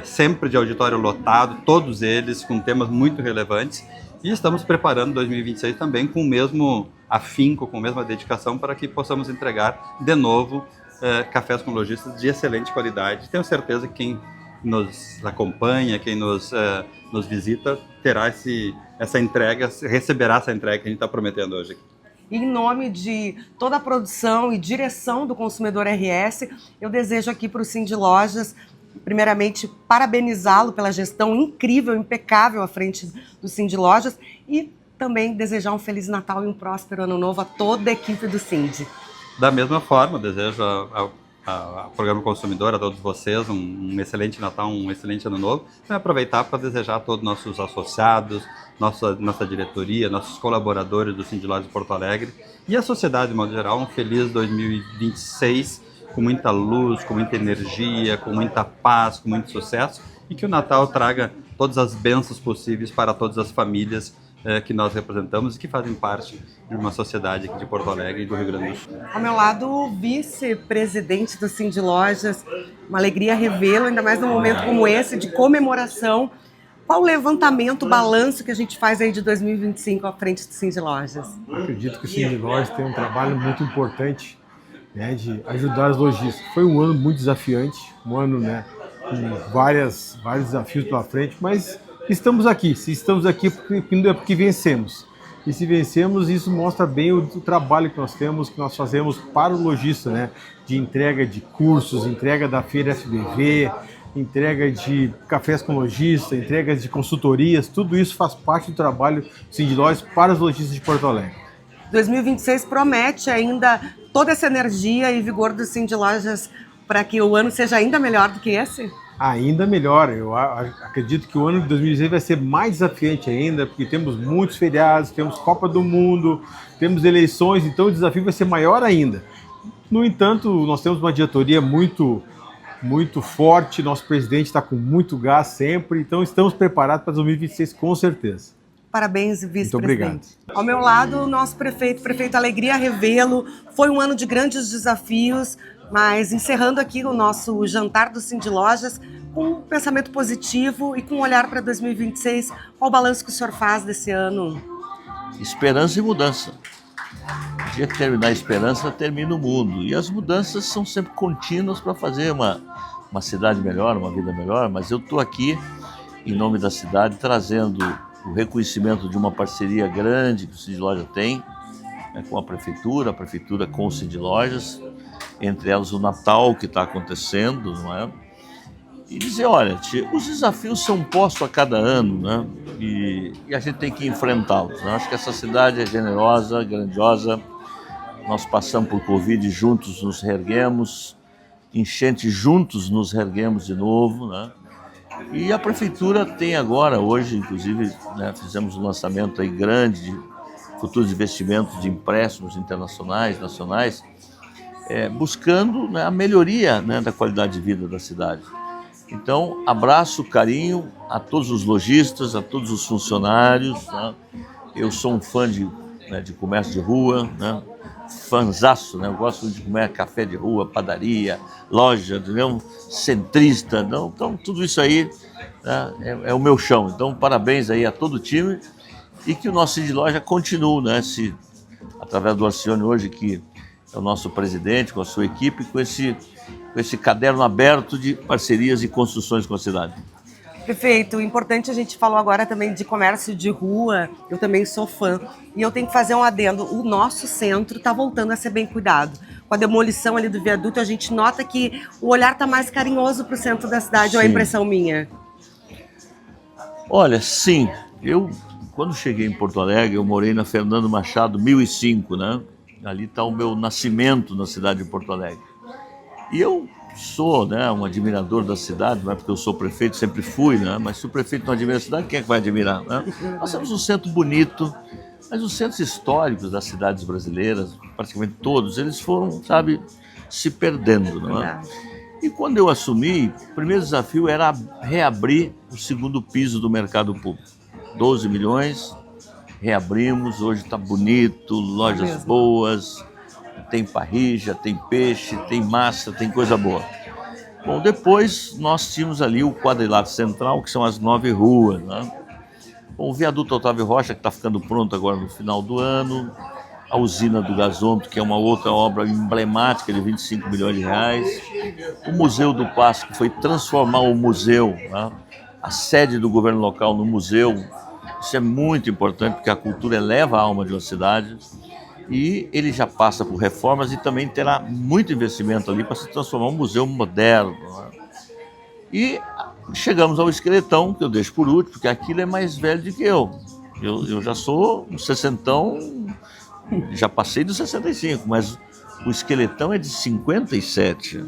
sempre de auditório lotado, todos eles com temas muito relevantes, e estamos preparando 2026 também com o mesmo afinco, com a mesma dedicação, para que possamos entregar de novo cafés com lojistas de excelente qualidade. Tenho certeza que quem nos acompanha, quem nos visita, terá essa entrega, receberá essa entrega que a gente está prometendo hoje aqui. Em nome de toda a produção e direção do Consumidor RS, eu desejo aqui para o Cindy Lojas, primeiramente, parabenizá-lo pela gestão incrível, impecável à frente do Cindy Lojas, e também desejar um Feliz Natal e um próspero Ano Novo a toda a equipe do Cindy. Da mesma forma, desejo ao Programa Consumidor, a todos vocês, um excelente Natal, um excelente Ano Novo. E aproveitar para desejar a todos nossos associados, nossa diretoria, nossos colaboradores do Cindy Lojas de Porto Alegre e a sociedade, de modo geral, um feliz 2026, com muita luz, com muita energia, com muita paz, com muito sucesso, e que o Natal traga todas as bênçãos possíveis para todas as famílias que nós representamos e que fazem parte de uma sociedade aqui de Porto Alegre e do Rio Grande do Sul. Ao meu lado, o vice-presidente do Cindy Lojas, uma alegria revê-lo, ainda mais num momento como esse, de comemoração. Qual o levantamento, o balanço que a gente faz aí de 2025 à frente do Cindy Lojas? Acredito que o Cindy Lojas tem um trabalho muito importante, né, de ajudar os lojistas. Foi um ano muito desafiante, um ano, né, com vários desafios pela frente, mas estamos aqui. Se estamos aqui é porque vencemos. E se vencemos, isso mostra bem o trabalho que nós temos, que nós fazemos para o lojista, né? De entrega de cursos, entrega da feira FBV, entrega de cafés com lojista, entrega de consultorias, tudo isso faz parte do trabalho do Cindy Lojas para os lojistas de Porto Alegre. 2026 promete ainda toda essa energia e vigor do Cindy Lojas para que o ano seja ainda melhor do que esse? Ainda melhor. Eu acredito que o ano de 2016 vai ser mais desafiante ainda, porque temos muitos feriados, temos Copa do Mundo, temos eleições, então o desafio vai ser maior ainda. No entanto, nós temos uma diretoria muito forte, nosso presidente está com muito gás sempre, então estamos preparados para 2026 com certeza. Parabéns, vice-presidente. Muito obrigado. Ao meu lado, o nosso prefeito Alegria revê-lo. Foi um ano de grandes desafios, mas encerrando aqui o nosso jantar do Cindy Lojas com um pensamento positivo e com um olhar para 2026, qual o balanço que o senhor faz desse ano? Esperança e mudança. O dia que terminar a esperança, termina o mundo. E as mudanças são sempre contínuas para fazer uma cidade melhor, uma vida melhor, mas eu estou aqui, em nome da cidade, trazendo o reconhecimento de uma parceria grande que o Cindy Lojas tem, né, com a prefeitura com o Cindy Lojas, entre elas o Natal que está acontecendo, não é? E dizer, olha, os desafios são postos a cada ano, né? E a gente tem que enfrentá-los, né? Acho que essa cidade é generosa, grandiosa, nós passamos por Covid, juntos nos reerguemos, enchente, juntos nos reerguemos de novo, né? E a prefeitura tem agora, hoje, inclusive, né, fizemos um lançamento aí grande de futuros investimentos de empréstimos internacionais, nacionais, buscando, né, a melhoria, né, da qualidade de vida da cidade. Então, abraço, carinho a todos os lojistas, a todos os funcionários, né? Eu sou um fã de comércio de rua, né? Fanzaço, né? Eu gosto de comer café de rua, padaria, loja, entendeu? Centrista, não? Então tudo isso aí, né, é o meu chão. Então parabéns aí a todo o time e que o nosso Cindy Loja continue, né? Através do Alcione hoje, que é o nosso presidente, com a sua equipe, com esse caderno aberto de parcerias e construções com a cidade. Prefeito, importante, a gente falou agora também de comércio de rua, eu também sou fã, e eu tenho que fazer um adendo, o nosso centro está voltando a ser bem cuidado. Com a demolição ali do viaduto, a gente nota que o olhar está mais carinhoso para o centro da cidade, ou é impressão minha? Olha, sim, quando cheguei em Porto Alegre, eu morei na Fernando Machado, 1005, né? Ali está o meu nascimento na cidade de Porto Alegre. E eu sou, né, um admirador da cidade, não é porque eu sou prefeito, sempre fui, né? Mas se o prefeito não admira a cidade, quem é que vai admirar, né? Nós temos um centro bonito, mas os centros históricos das cidades brasileiras, praticamente todos, eles foram, sabe, se perdendo, não é? E quando eu assumi, o primeiro desafio era reabrir o segundo piso do mercado público. 12 milhões, reabrimos, hoje está bonito, lojas boas, tem parrija, tem peixe, tem massa, tem coisa boa. Bom, depois nós tínhamos ali o quadrilátero central, que são as 9 ruas, né? Bom, o viaduto Otávio Rocha, que está ficando pronto agora no final do ano, a usina do gasômetro, que é uma outra obra emblemática de 25 milhões de reais, o Museu do Paço, que foi transformar o museu, né? A sede do governo local no museu. Isso é muito importante, porque a cultura eleva a alma de uma cidade. E ele já passa por reformas e também terá muito investimento ali para se transformar um museu moderno, né? E chegamos ao esqueletão, que eu deixo por último, porque aquilo é mais velho do que eu. Eu já sou um 60, já passei dos 65, mas O esqueletão é de 57.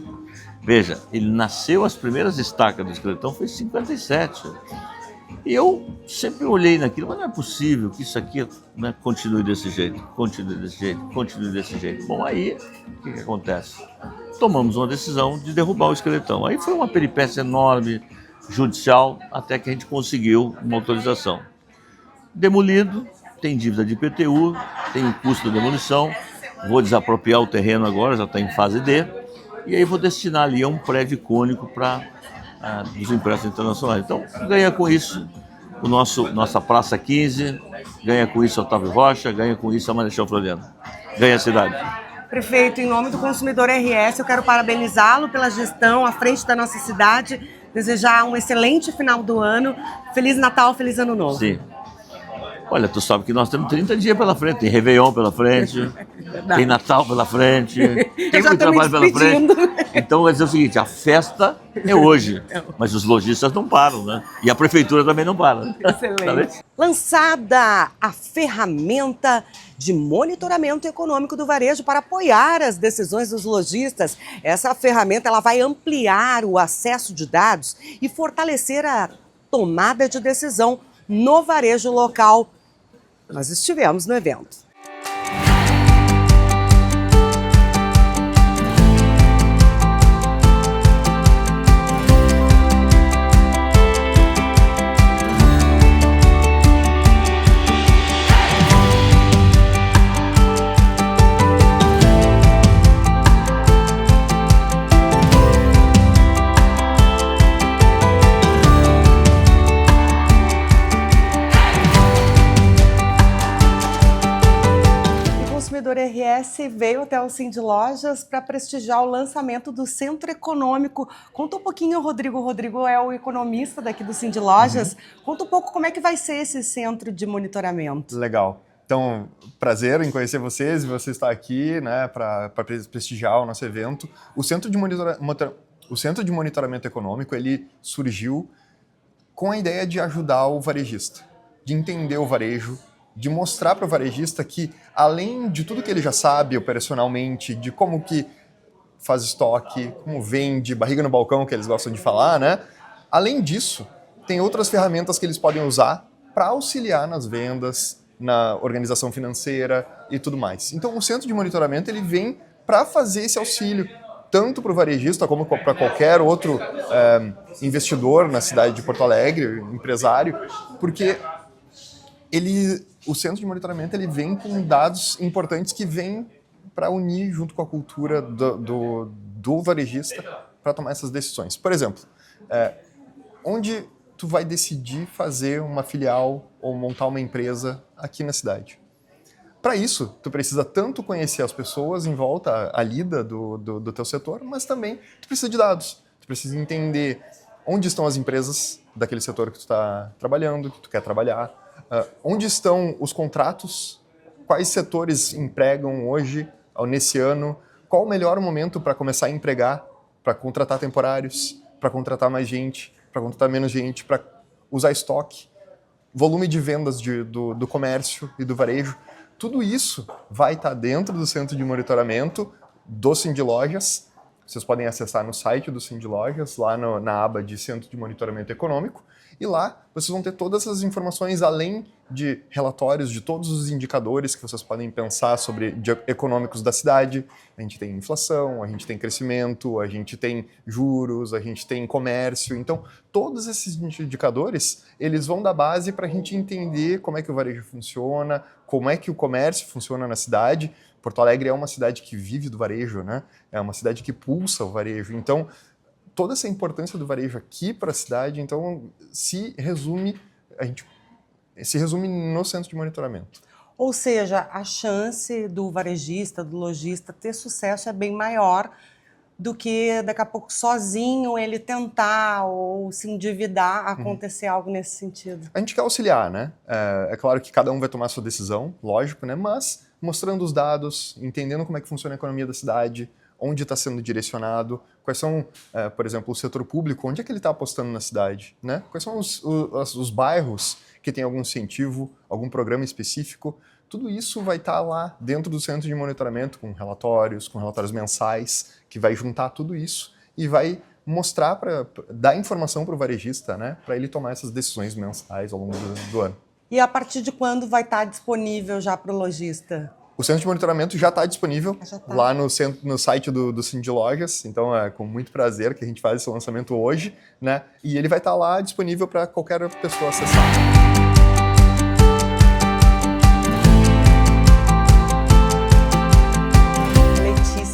Veja, ele nasceu, as primeiras estacas do esqueletão foi em 57. E eu sempre olhei naquilo, mas não é possível que isso aqui, né, continue desse jeito. Bom, aí, o que acontece? Tomamos uma decisão de derrubar o esqueletão. Aí foi uma peripécia enorme, judicial, até que a gente conseguiu uma autorização. Demolido, tem dívida de IPTU, tem o custo da demolição, vou desapropriar o terreno agora, já está em fase D, e aí vou destinar ali a um prédio icônico para os empréstimos internacionais. Então, ganha com isso nossa Praça 15, ganha com isso a Otávio Rocha, ganha com isso a Marechal Floriano, ganha a cidade. Prefeito, em nome do Consumidor RS, eu quero parabenizá-lo pela gestão à frente da nossa cidade, desejar um excelente final do ano, Feliz Natal, Feliz Ano Novo. Sim. Olha, tu sabe que nós temos 30 dias pela frente, tem Réveillon pela frente, tem Natal pela frente, tem muito trabalho pela frente. Então, vai dizer o seguinte, a festa é hoje, mas os lojistas não param, né? E a prefeitura também não para. Excelente. Lançada a ferramenta de monitoramento econômico do varejo para apoiar as decisões dos lojistas. Essa ferramenta ela vai ampliar o acesso de dados e fortalecer a tomada de decisão no varejo local. Nós estivemos no evento. O RS veio até o Cindy Lojas para prestigiar o lançamento do Centro Econômico. Conta um pouquinho, Rodrigo. O Rodrigo é o economista daqui do Cindy Lojas. Conta um pouco como é que vai ser esse centro de monitoramento. Legal. Então, prazer em conhecer vocês e você estar aqui, né, para prestigiar o nosso evento. O Centro de Monitoramento Econômico, ele surgiu com a ideia de ajudar o varejista, de entender o varejo, de mostrar para o varejista que, além de tudo que ele já sabe operacionalmente, de como que faz estoque, como vende, barriga no balcão, que eles gostam de falar, né? Além disso, tem outras ferramentas que eles podem usar para auxiliar nas vendas, na organização financeira e tudo mais. Então, o Centro de Monitoramento ele vem para fazer esse auxílio, tanto para o varejista como para qualquer outro investidor na cidade de Porto Alegre, empresário, porque o Centro de Monitoramento ele vem com dados importantes que vêm para unir junto com a cultura do varejista para tomar essas decisões. Por exemplo, onde tu vai decidir fazer uma filial ou montar uma empresa aqui na cidade? Para isso, tu precisa tanto conhecer as pessoas em volta, a lida do teu setor, mas também tu precisa de dados. Tu precisa entender onde estão as empresas daquele setor que tu está trabalhando, que tu quer trabalhar. Onde estão os contratos? Quais setores empregam hoje, nesse ano? Qual o melhor momento para começar a empregar, para contratar temporários, para contratar mais gente, para contratar menos gente, para usar estoque? Volume de vendas do comércio e do varejo. Tudo isso vai estar dentro do Centro de Monitoramento do Cindy Lojas. Vocês podem acessar no site do Cindy Lojas, lá na aba de Centro de Monitoramento Econômico. E lá vocês vão ter todas essas informações, além de relatórios de todos os indicadores que vocês podem pensar econômicos da cidade. A gente tem inflação, a gente tem crescimento, a gente tem juros, a gente tem comércio. Então, todos esses indicadores, eles vão dar base para a gente entender como é que o varejo funciona, como é que o comércio funciona na cidade. Porto Alegre é uma cidade que vive do varejo, né? É uma cidade que pulsa o varejo. Então, toda essa importância do varejo aqui para a cidade, então, se resume no Centro de Monitoramento. Ou seja, a chance do varejista, do lojista ter sucesso é bem maior do que daqui a pouco sozinho ele tentar ou se endividar acontecer algo nesse sentido. A gente quer auxiliar, né? É claro que cada um vai tomar a sua decisão, lógico, né? Mas mostrando os dados, entendendo como é que funciona a economia da cidade, onde está sendo direcionado, quais são, por exemplo, o setor público, onde é que ele está apostando na cidade, né? Quais são os bairros que tem algum incentivo, algum programa específico. tudo isso vai estar lá dentro do centro de monitoramento, com relatórios mensais, que vai juntar tudo isso e vai mostrar, dar informação para o varejista, né, para ele tomar essas decisões mensais ao longo do ano. E a partir de quando vai estar disponível já para o lojista? O centro de monitoramento já está disponível lá no site do Cindy Lojas, então é com muito prazer que a gente faz esse lançamento hoje, né? E ele vai estar lá disponível para qualquer pessoa acessar.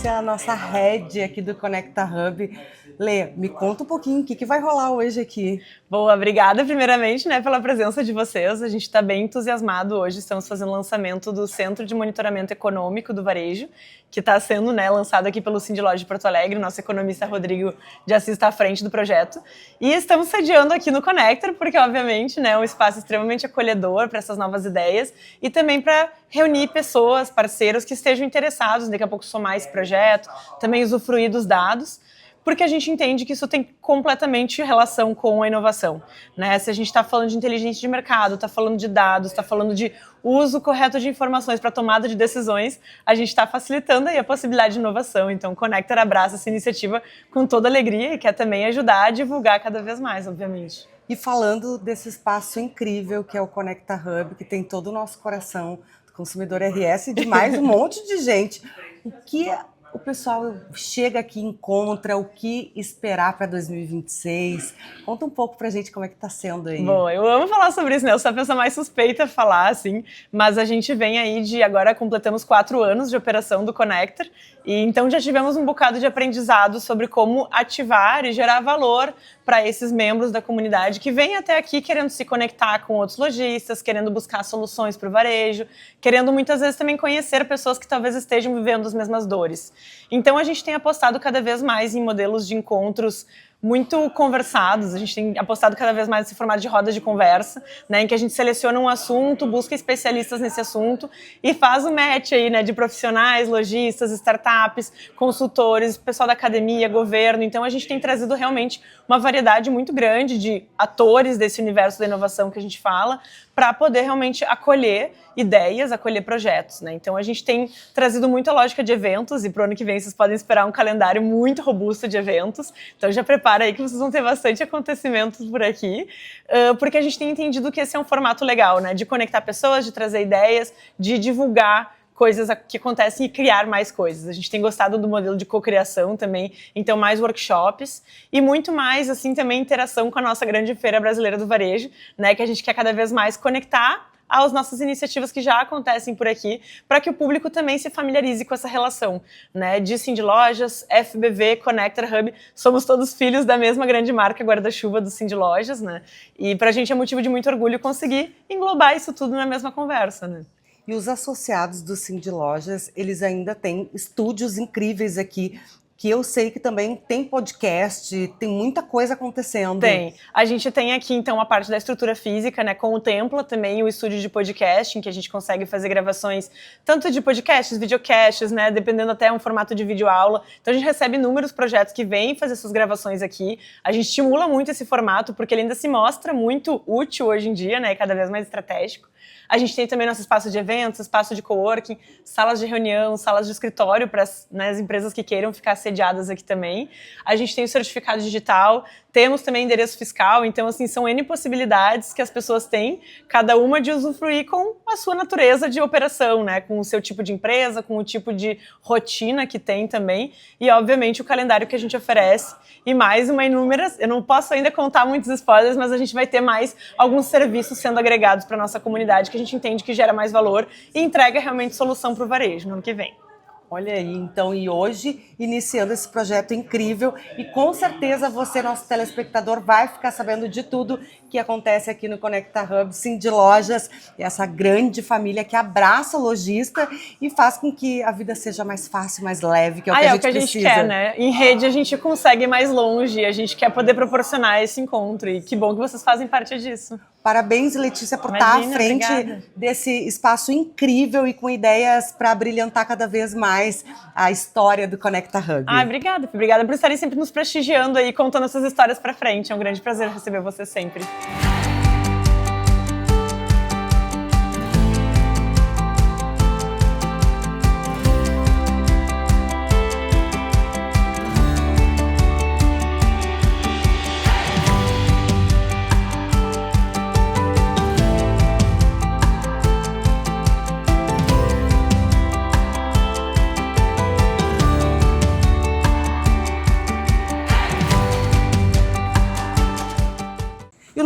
A nossa head aqui do Conecta Hub. Lê, me conta um pouquinho o que vai rolar hoje aqui. Boa, obrigada primeiramente, né, pela presença de vocês. A gente está bem entusiasmado hoje. Estamos fazendo o lançamento do Centro de Monitoramento Econômico do Varejo, que está sendo, né, lançado aqui pelo Cindy Loja de Porto Alegre. Nosso economista Rodrigo de Assis está à frente do projeto. E estamos sediando aqui no Connector, porque obviamente, né, é um espaço extremamente acolhedor para essas novas ideias e também para reunir pessoas, parceiros que estejam interessados, daqui a pouco somar esse projeto, também usufruir dos dados, porque a gente entende que isso tem completamente relação com a inovação, né? Se a gente está falando de inteligência de mercado, está falando de dados, está falando de uso correto de informações para tomada de decisões, a gente está facilitando aí a possibilidade de inovação. Então, o Connector abraça essa iniciativa com toda alegria e quer também ajudar a divulgar cada vez mais, obviamente. E falando desse espaço incrível que é o Conecta Hub, que tem todo o nosso coração do consumidor RS e de mais um monte de gente, o que o pessoal chega aqui e encontra, o que esperar para 2026? Conta um pouco pra gente como é que tá sendo aí. Bom, eu amo falar sobre isso, né? Eu sou a pessoa mais suspeita a falar, assim, mas a gente vem aí agora completamos 4 anos de operação do Connector, e então já tivemos um bocado de aprendizado sobre como ativar e gerar valor para esses membros da comunidade que vêm até aqui querendo se conectar com outros lojistas, querendo buscar soluções para o varejo, querendo muitas vezes também conhecer pessoas que talvez estejam vivendo as mesmas dores. Então a gente tem apostado cada vez mais em modelos de encontros muito conversados, a gente tem apostado cada vez mais nesse formato de roda de conversa, né, em que a gente seleciona um assunto, busca especialistas nesse assunto e faz o match aí, né, de profissionais, lojistas, startups, consultores, pessoal da academia, governo. Então a gente tem trazido realmente uma variedade muito grande de atores desse universo da inovação que a gente fala, para poder realmente acolher ideias, acolher projetos, né? Então a gente tem trazido muita lógica de eventos e pro ano que vem vocês podem esperar um calendário muito robusto de eventos. Então já prepara aí que vocês vão ter bastante acontecimentos por aqui, porque a gente tem entendido que esse é um formato legal, né? De conectar pessoas, de trazer ideias, de divulgar coisas que acontecem e criar mais coisas. A gente tem gostado do modelo de cocriação também, então mais workshops e muito mais, assim, também interação com a nossa grande feira brasileira do varejo, né, que a gente quer cada vez mais conectar às nossas iniciativas que já acontecem por aqui, para que o público também se familiarize com essa relação, né, de Cindy Lojas, FBV, Connector Hub, somos todos filhos da mesma grande marca guarda-chuva do Cindy Lojas, né, e pra gente é motivo de muito orgulho conseguir englobar isso tudo na mesma conversa, né. E os associados do Cindy Lojas, eles ainda têm estúdios incríveis aqui, que eu sei que também tem podcast, tem muita coisa acontecendo. Tem. A gente tem aqui, então, a parte da estrutura física, né? Contempla também o estúdio de podcast, em que a gente consegue fazer gravações, tanto de podcasts, videocasts, né? Dependendo até um formato de videoaula. Então, a gente recebe inúmeros projetos que vêm fazer essas gravações aqui. A gente estimula muito esse formato, porque ele ainda se mostra muito útil hoje em dia, né? Cada vez mais estratégico. A gente tem também nosso espaço de eventos, espaço de coworking, salas de reunião, salas de escritório para as empresas que queiram ficar sediadas aqui também. A gente tem o certificado digital, temos também endereço fiscal, então assim, são N possibilidades que as pessoas têm, cada uma de usufruir com a sua natureza de operação, né? Com o seu tipo de empresa, com o tipo de rotina que tem também e, obviamente, o calendário que a gente oferece e mais uma inúmeras, eu não posso ainda contar muitos spoilers, mas a gente vai ter mais alguns serviços sendo agregados para a nossa comunidade que a gente entende que gera mais valor e entrega realmente solução para o varejo no ano que vem. Olha aí, então, e hoje, iniciando esse projeto incrível, e com certeza você, nosso telespectador, vai ficar sabendo de tudo que acontece aqui no Conecta Hub, Cindy Lojas, essa grande família que abraça o lojista e faz com que a vida seja mais fácil, mais leve, que é o que a gente precisa. É o que a gente quer, né? Em rede a gente consegue ir mais longe, a gente quer poder proporcionar esse encontro, e que bom que vocês fazem parte disso. Parabéns, Letícia, por estar à frente desse espaço incrível e com ideias para brilhantar cada vez mais a história do Conecta Hub. Obrigada. Obrigada por estarem sempre nos prestigiando e contando essas histórias para frente. É um grande prazer receber você sempre.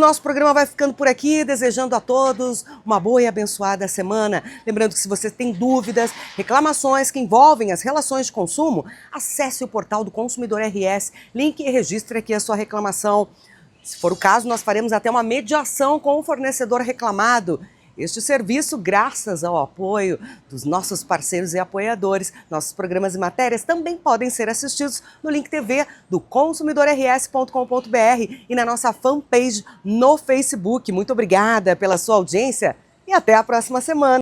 nosso programa vai ficando por aqui, desejando a todos uma boa e abençoada semana. Lembrando que se você tem dúvidas, reclamações que envolvem as relações de consumo, acesse o portal do Consumidor RS, link e registre aqui a sua reclamação. Se for o caso, nós faremos até uma mediação com o fornecedor reclamado. Este serviço, graças ao apoio dos nossos parceiros e apoiadores, nossos programas e matérias também podem ser assistidos no Link TV do consumidorrs.com.br e na nossa fanpage no Facebook. Muito obrigada pela sua audiência e até a próxima semana.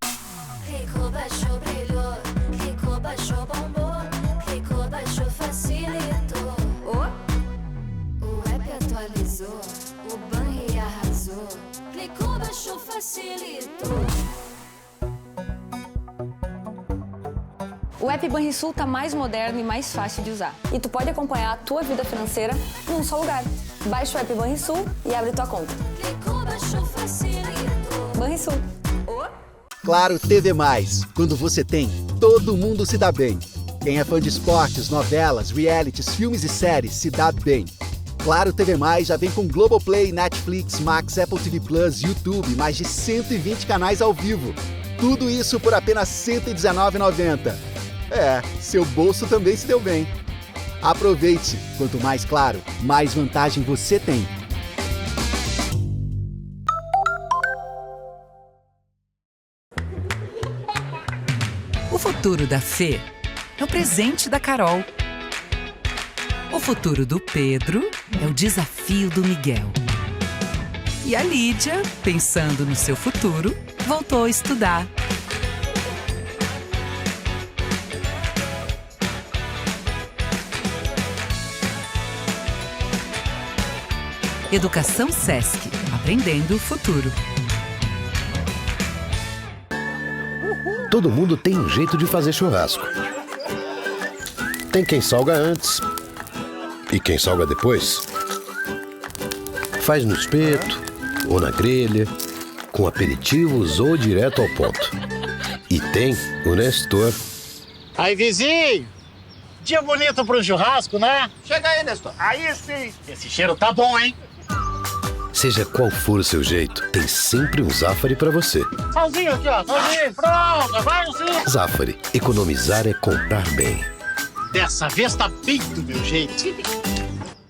Clicou, baixou, brilhou. Clicou, baixou, bombou. Clicou, baixou, facilitou. O app atualizou. O Banri arrasou. Clicou, baixou, facilitou. O app Banrisul tá mais moderno e mais fácil de usar. E tu pode acompanhar a tua vida financeira num só lugar. Baixa o app Banrisul e abre tua conta. Clicou, baixou, facilitou. Banrisul. Claro TV+, quando você tem, todo mundo se dá bem. Quem é fã de esportes, novelas, realities, filmes e séries se dá bem. Claro TV+, já vem com Globoplay, Netflix, Max, Apple TV+, YouTube, mais de 120 canais ao vivo. Tudo isso por apenas R$ 119,90. Seu bolso também se deu bem. Aproveite! Quanto mais claro, mais vantagem você tem. O futuro da Fê é o presente da Carol. O futuro do Pedro é o desafio do Miguel. E a Lídia, pensando no seu futuro, voltou a estudar. Educação Sesc, aprendendo o futuro. Todo mundo tem um jeito de fazer churrasco. Tem quem salga antes e quem salga depois. Faz no espeto ou na grelha, com aperitivos ou direto ao ponto. E tem o Nestor. Aí, vizinho! Dia bonito para um churrasco, né? Chega aí, Nestor. Aí sim! Esse cheiro tá bom, hein? Seja qual for o seu jeito, tem sempre um Zafari para você. Salzinho aqui, ó. Salzinho. Pronto, vai sim. Zafari, economizar é comprar bem. Dessa vez tá bem do meu jeito.